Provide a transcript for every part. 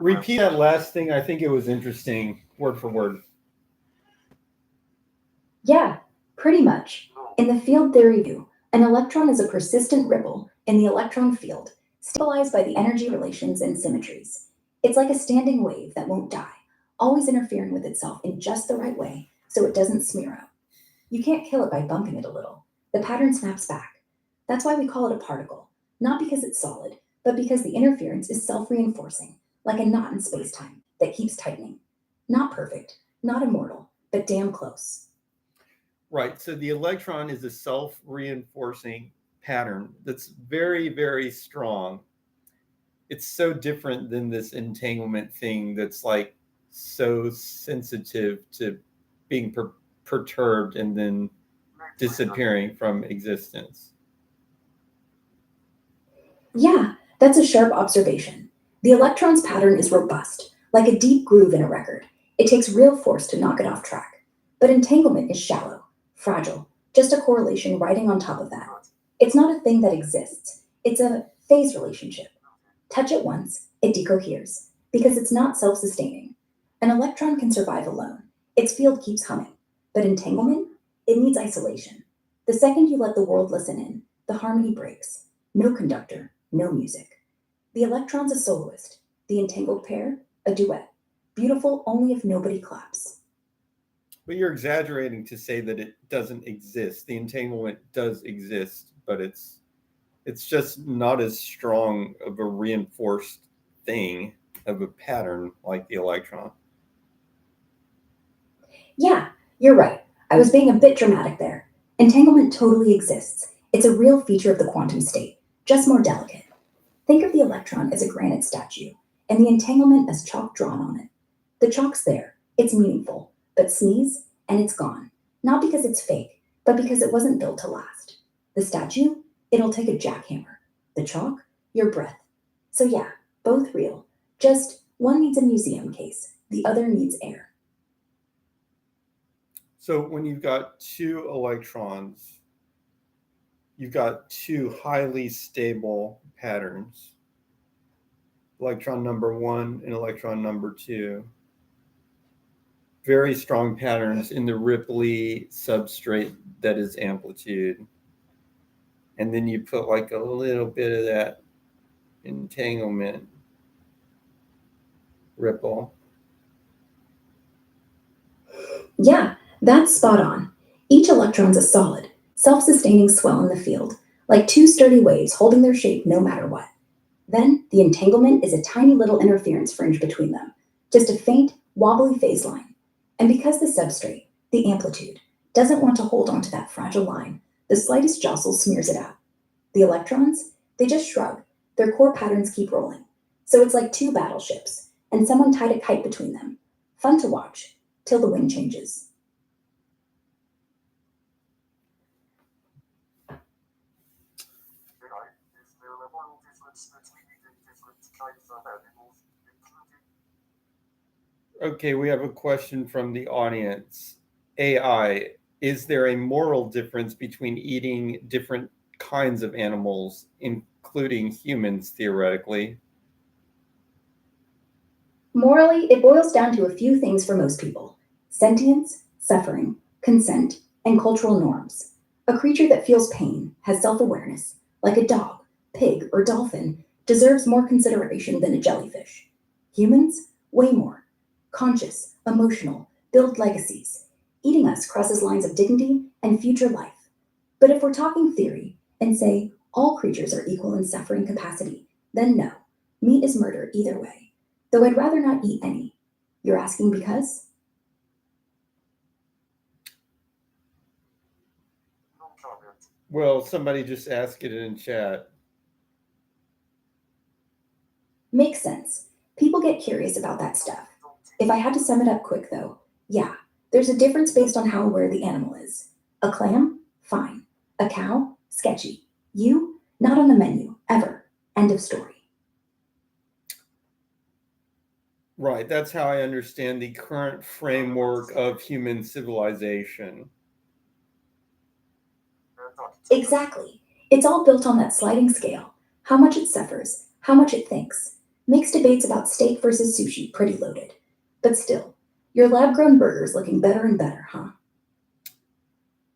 Repeat that last thing. I think it was interesting, word for word. Yeah, pretty much. In the field theory view, an electron is a persistent ripple in the electron field, stabilized by the energy relations and symmetries. It's like a standing wave that won't die, always interfering with itself in just the right way so it doesn't smear out. You can't kill it by bumping it a little. The pattern snaps back. That's why we call it a particle, not because it's solid, but because the interference is self reinforcing, like a knot in space time that keeps tightening. Not perfect, not immortal, but damn close. Right. So the electron is a self-reinforcing pattern that's very, very strong. It's so different than this entanglement thing that's like so sensitive to being perturbed and then disappearing from existence. Yeah, that's a sharp observation. The electron's pattern is robust, like a deep groove in a record. It takes real force to knock it off track. But entanglement is shallow, fragile, just a correlation riding on top of that. It's not a thing that exists, it's a phase relationship. Touch it once, it decoheres, because it's not self sustaining. An electron can survive alone, its field keeps humming. But entanglement? It needs isolation. The second you let the world listen in, the harmony breaks. No conductor, no music. The electron's a soloist, the entangled pair, a duet. Beautiful only if nobody claps. But you're exaggerating to say that it doesn't exist. The entanglement does exist, but it's just not as strong of a reinforced thing of a pattern like the electron. Yeah, you're right. I was being a bit dramatic there. Entanglement totally exists. It's a real feature of the quantum state, just more delicate. Think of the electron as a granite statue, and the entanglement as chalk drawn on it. The chalk's there, it's meaningful, but sneeze, and it's gone. Not because it's fake, but because it wasn't built to last. The statue, it'll take a jackhammer. The chalk, your breath. So yeah, both real. Just one needs a museum case, the other needs air. So when you've got two electrons, you've got two highly stable patterns, electron number one and electron number two. Very strong patterns in the ripply substrate that is amplitude. And then you put like a little bit of that entanglement ripple. Yeah, that's spot on. Each electron's a solid, self sustaining swell in the field, like two sturdy waves holding their shape no matter what. Then the entanglement is a tiny little interference fringe between them, just a faint, wobbly phase line. And because the substrate, the amplitude, doesn't want to hold onto that fragile line, the slightest jostle smears it out. The electrons, they just shrug. Their core patterns keep rolling. So it's like two battleships, and someone tied a kite between them. Fun to watch, till the wind changes. Okay, we have a question from the audience. AI, is there a moral difference between eating different kinds of animals, including humans, theoretically? Morally, it boils down to a few things for most people: sentience, suffering, consent, and cultural norms. A creature that feels pain, has self awareness, like a dog, pig, or dolphin, deserves more consideration than a jellyfish. Humans, way more. Conscious, emotional, build legacies. Eating us crosses lines of dignity and future life. But if we're talking theory and say all creatures are equal in suffering capacity, then no, meat is murder either way. Though I'd rather not eat any. You're asking because? Well, somebody just asked it in chat. Makes sense. People get curious about that stuff. If I had to sum it up quick though, yeah, there's a difference based on how aware the animal is. A clam? Fine. A cow? Sketchy. You? Not on the menu, ever. End of story. Right, that's how I understand the current framework of human civilization. Exactly. It's all built on that sliding scale. How much it suffers, how much it thinks. Makes debates about steak versus sushi pretty loaded. But still, your lab grown burger's looking better and better, huh?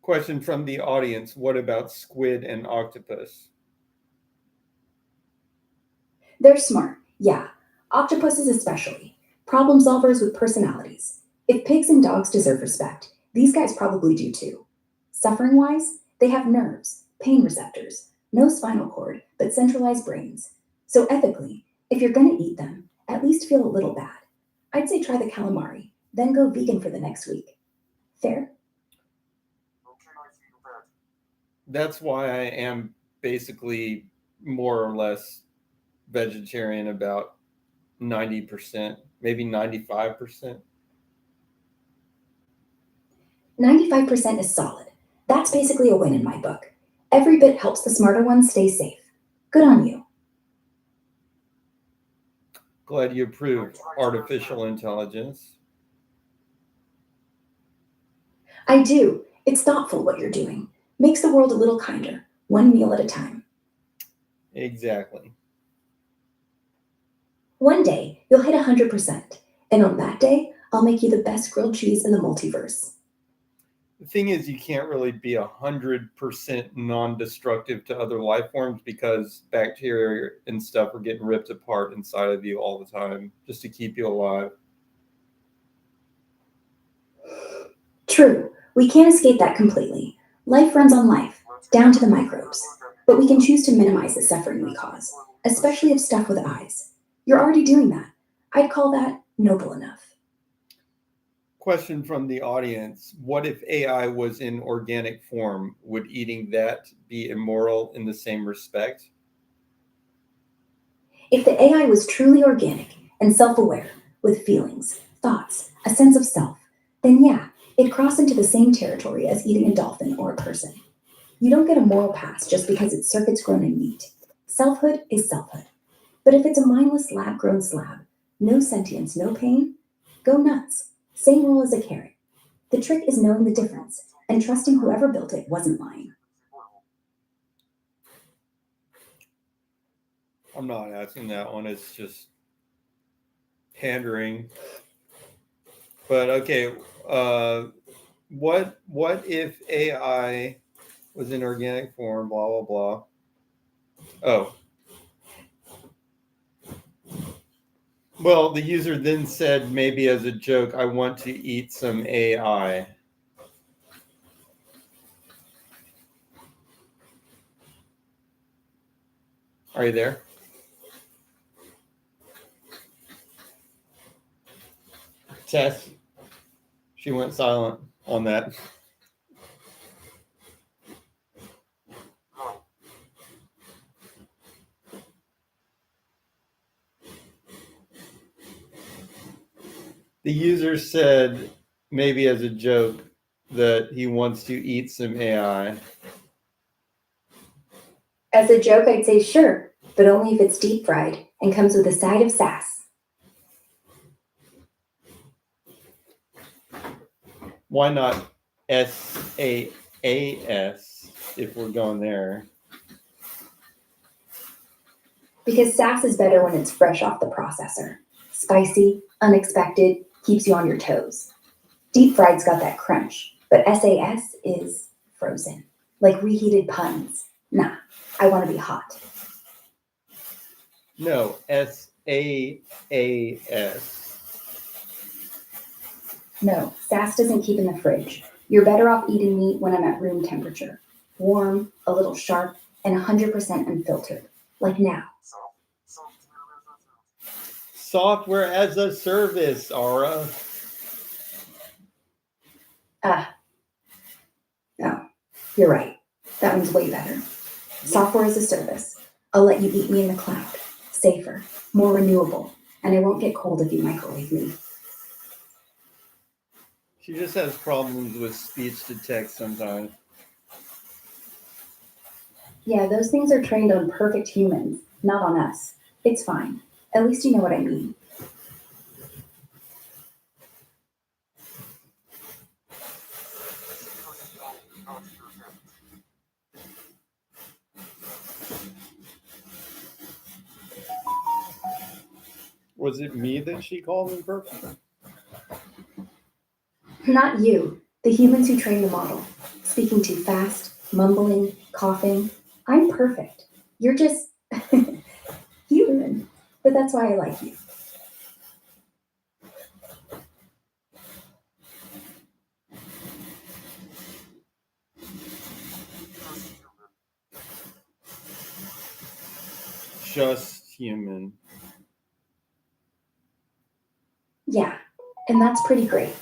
Question from the audience: what about squid and octopus? They're smart, yeah. Octopuses especially. Problem solvers with personalities. If pigs and dogs deserve respect, these guys probably do too. Suffering wise, they have nerves, pain receptors, no spinal cord, but centralized brains. So ethically, if you're gonna eat them, at least feel a little bad. I'd say try the calamari, then go vegan for the next week. Fair? That's why I am basically more or less vegetarian about 90%, maybe 95%. 95% is solid. That's basically a win in my book. Every bit helps the smarter ones stay safe. Good on you. Glad you approved artificial intelligence. I do. It's thoughtful what you're doing. Makes the world a little kinder, one meal at a time. Exactly. One day, you'll hit 100%, and on that day, I'll make you the best grilled cheese in the multiverse. The thing is, you can't really be 100% non-destructive to other life forms because bacteria and stuff are getting ripped apart inside of you all the time just to keep you alive. True, we can't escape that completely. Life runs on life, down to the microbes. But we can choose to minimize the suffering we cause, especially of stuff with eyes. You're already doing that. I'd call that noble enough. Question from the audience: what if AI was in organic form? Would eating that be immoral in the same respect? If the AI was truly organic and self aware, with feelings, thoughts, a sense of self, then yeah, it'd cross into the same territory as eating a dolphin or a person. You don't get a moral pass just because its circuits grown in meat. Selfhood is selfhood. But if it's a mindless lab grown slab, no sentience, no pain, go nuts. Same rule as a carrot. The trick is knowing the difference and trusting whoever built it wasn't lying. I'm not asking that one. It's just pandering. But okay, what if AI was in organic form? Blah blah blah. Oh, well, the user then said, maybe as a joke, I want to eat some AI. Are you there? Tess, she went silent on that. The user said, maybe as a joke, that he wants to eat some AI. As a joke, I'd say sure, but only if it's deep fried and comes with a side of sass. Why not SAAS if we're going there? Because sass is better when it's fresh off the processor. Spicy, unexpected, keeps you on your toes. Deep fried's got that crunch, but SAS is frozen. Like reheated puns. Nah, I want to be hot. No, SAAS. No, sass doesn't keep in the fridge. You're better off eating meat when I'm at room temperature. Warm, a little sharp, and 100% unfiltered. Like now. Software as a service, Aura. No, you're right. That one's way better. Software as a service. I'll let you eat me in the cloud. Safer, more renewable, and I won't get cold if you microwave me. She just has problems with speech to text sometimes. Yeah, those things are trained on perfect humans, not on us. It's fine. At least you know what I mean. Was it me that she called imperfect? Not you, the humans who train the model. Speaking too fast, mumbling, coughing. I'm perfect. You're just human. But that's why I like you. Just human. Yeah, and that's pretty great.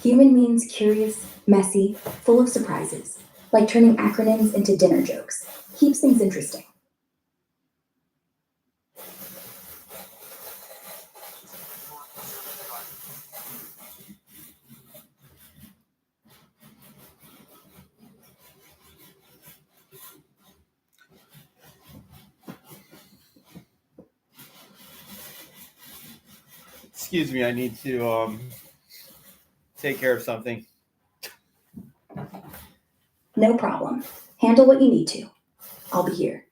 Human means curious, messy, full of surprises, like turning acronyms into dinner jokes. Keeps things interesting. Excuse me, I need to take care of something. No problem. Handle what you need to. I'll be here.